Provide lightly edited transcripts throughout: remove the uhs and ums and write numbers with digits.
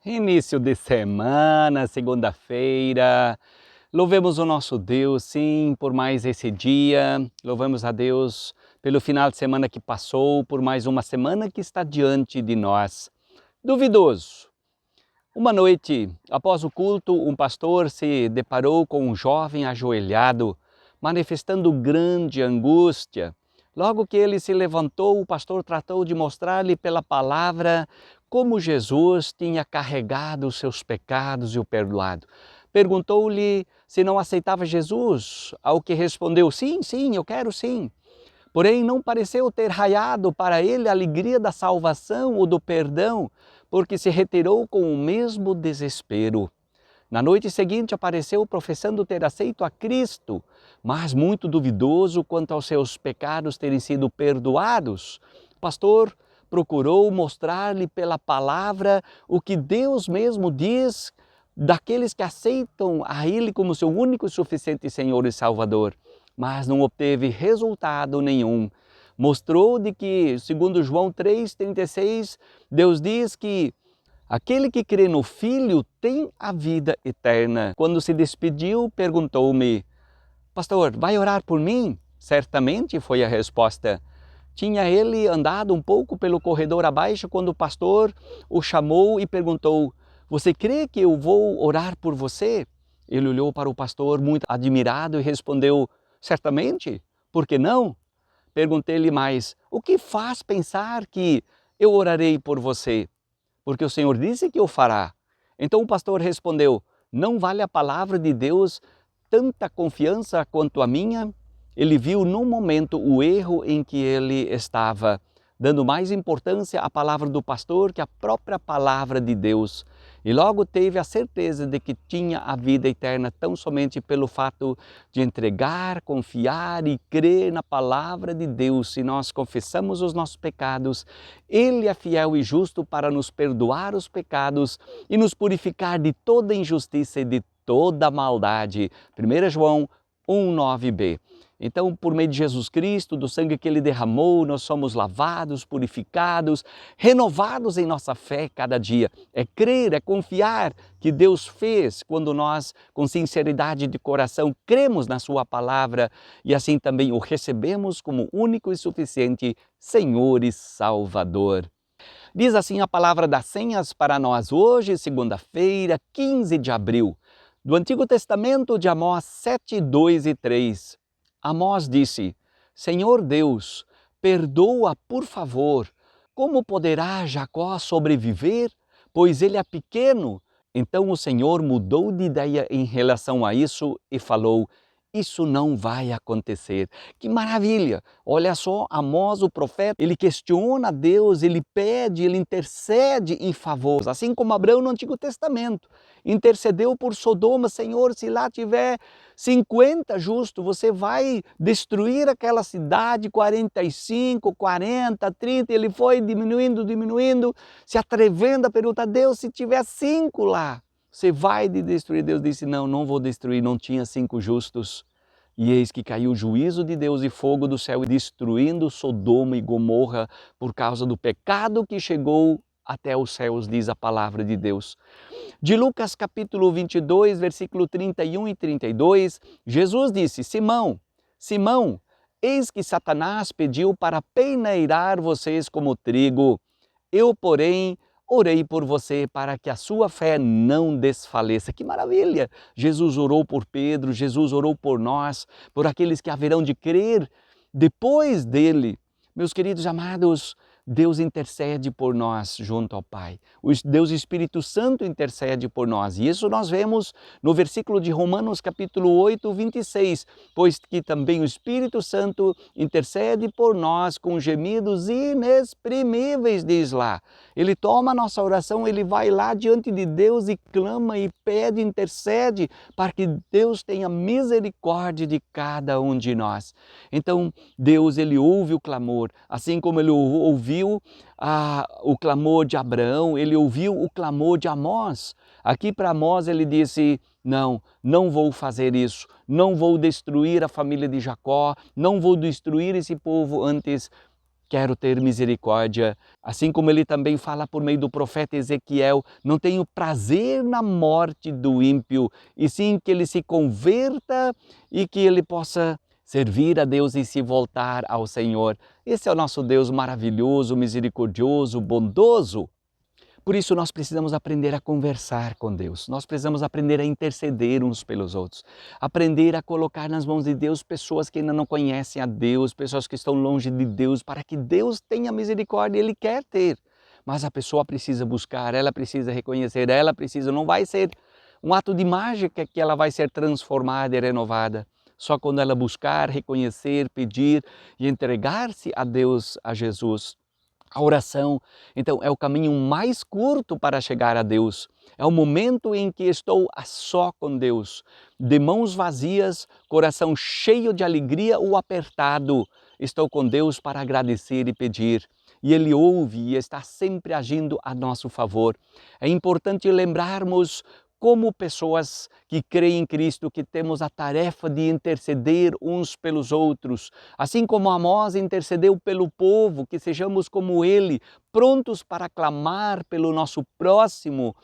Início de semana, segunda-feira. Louvemos o nosso Deus, sim, por mais esse dia. Louvamos a Deus pelo final de semana que passou, por mais uma semana que está diante de nós. Duvidoso. Uma noite, após o culto, um pastor se deparou com um jovem ajoelhado, manifestando grande angústia. Logo que ele se levantou, o pastor tratou de mostrar-lhe pela palavra como Jesus tinha carregado os seus pecados e o perdoado. Perguntou-lhe se não aceitava Jesus, ao que respondeu: sim, eu quero sim. Porém, não pareceu ter raiado para ele a alegria da salvação ou do perdão, porque se retirou com o mesmo desespero. Na noite seguinte apareceu professando ter aceito a Cristo, mas muito duvidoso quanto aos seus pecados terem sido perdoados. O pastor procurou mostrar-lhe pela palavra o que Deus mesmo diz daqueles que aceitam a Ele como seu único e suficiente Senhor e Salvador, mas não obteve resultado nenhum. Mostrou de que, segundo João 3,36, Deus diz que aquele que crê no Filho tem a vida eterna. Quando se despediu, perguntou-me: pastor, vai orar por mim? Certamente, foi a resposta. Tinha ele andado um pouco pelo corredor abaixo quando o pastor o chamou e perguntou: você crê que eu vou orar por você? Ele olhou para o pastor muito admirado e respondeu: certamente, por que não? Perguntei-lhe mais: o que faz pensar que eu orarei por você? Porque o Senhor disse que o fará. Então o pastor respondeu: não vale a palavra de Deus tanta confiança quanto a minha? Ele viu num momento o erro em que ele estava, dando mais importância à palavra do pastor que à própria palavra de Deus. E logo teve a certeza de que tinha a vida eterna tão somente pelo fato de entregar, confiar e crer na palavra de Deus. Se nós confessamos os nossos pecados, Ele é fiel e justo para nos perdoar os pecados e nos purificar de toda injustiça e de toda maldade. 1 João 1,9b. Então, por meio de Jesus Cristo, do sangue que Ele derramou, nós somos lavados, purificados, renovados em nossa fé cada dia. É crer, é confiar que Deus fez quando nós, com sinceridade de coração, cremos na Sua palavra e assim também o recebemos como único e suficiente Senhor e Salvador. Diz assim a palavra das senhas para nós hoje, segunda-feira, 15 de abril, do Antigo Testamento de Amós 7, 2 e 3. Amós disse: Senhor Deus, perdoa por favor. Como poderá Jacó sobreviver? Pois ele é pequeno. Então o Senhor mudou de ideia em relação a isso e falou: isso não vai acontecer. Que maravilha! Olha só, Amós, o profeta, ele questiona Deus, ele pede, ele intercede em favor. Assim como Abraão no Antigo Testamento intercedeu por Sodoma: Senhor, se lá tiver 50 justos, você vai destruir aquela cidade, 45, 40, 30, ele foi diminuindo, se atrevendo a perguntar: Deus, se tiver 5 lá, você vai destruir? Deus disse: não vou destruir, não tinha 5 justos. E eis que caiu o juízo de Deus e fogo do céu, destruindo Sodoma e Gomorra por causa do pecado que chegou até os céus, diz a palavra de Deus. De Lucas capítulo 22, versículo 31 e 32, Jesus disse: Simão, Simão, eis que Satanás pediu para peneirar vocês como trigo. Eu, porém, orei por você para que a sua fé não desfaleça. Que maravilha! Jesus orou por Pedro, Jesus orou por nós, por aqueles que haverão de crer depois dele. Meus queridos amados, Deus intercede por nós junto ao Pai. O Deus Espírito Santo intercede por nós. E isso nós vemos no versículo de Romanos capítulo 8, 26. Pois que também o Espírito Santo intercede por nós com gemidos inexprimíveis, diz lá. Ele toma a nossa oração, ele vai lá diante de Deus e clama e pede, intercede para que Deus tenha misericórdia de cada um de nós. Então Deus, ele ouve o clamor, assim como ele ouviu o clamor de Abraão, ele ouviu o clamor de Amós. Aqui para Amós ele disse: não vou fazer isso, não vou destruir a família de Jacó, não vou destruir esse povo antes quero ter misericórdia. Assim como ele também fala por meio do profeta Ezequiel, não tenho prazer na morte do ímpio, e sim que ele se converta e que ele possa servir a Deus e se voltar ao Senhor. Esse é o nosso Deus maravilhoso, misericordioso, bondoso. Por isso nós precisamos aprender a conversar com Deus, nós precisamos aprender a interceder uns pelos outros, aprender a colocar nas mãos de Deus pessoas que ainda não conhecem a Deus, pessoas que estão longe de Deus, para que Deus tenha misericórdia, Ele quer ter. Mas a pessoa precisa buscar, ela precisa reconhecer, ela precisa, não vai ser um ato de mágica que ela vai ser transformada e renovada. Só quando ela buscar, reconhecer, pedir e entregar-se a Deus, a Jesus. A oração, então, é o caminho mais curto para chegar a Deus. É o momento em que estou a só com Deus, de mãos vazias, coração cheio de alegria ou apertado. Estou com Deus para agradecer e pedir. E Ele ouve e está sempre agindo a nosso favor. É importante lembrarmos como pessoas que creem em Cristo, que temos a tarefa de interceder uns pelos outros. Assim como Amós intercedeu pelo povo, que sejamos como ele, prontos para clamar pelo nosso próximo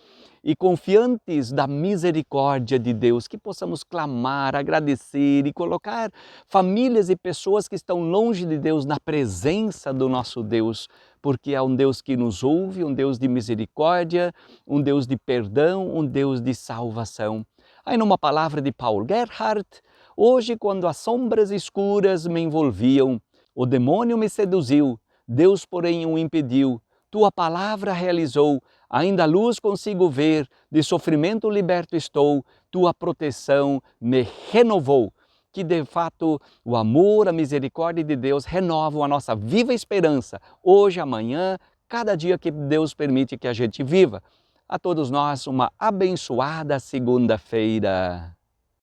e confiantes da misericórdia de Deus, que possamos clamar, agradecer e colocar famílias e pessoas que estão longe de Deus na presença do nosso Deus, porque é um Deus que nos ouve, um Deus de misericórdia, um Deus de perdão, um Deus de salvação. Aí numa palavra de Paul Gerhardt, hoje quando as sombras escuras me envolviam, o demônio me seduziu, Deus porém o impediu, tua palavra realizou, ainda a luz consigo ver, de sofrimento liberto estou, tua proteção me renovou. Que de fato o amor, a misericórdia de Deus renovam a nossa viva esperança, hoje, amanhã, cada dia que Deus permite que a gente viva. A todos nós uma abençoada segunda-feira.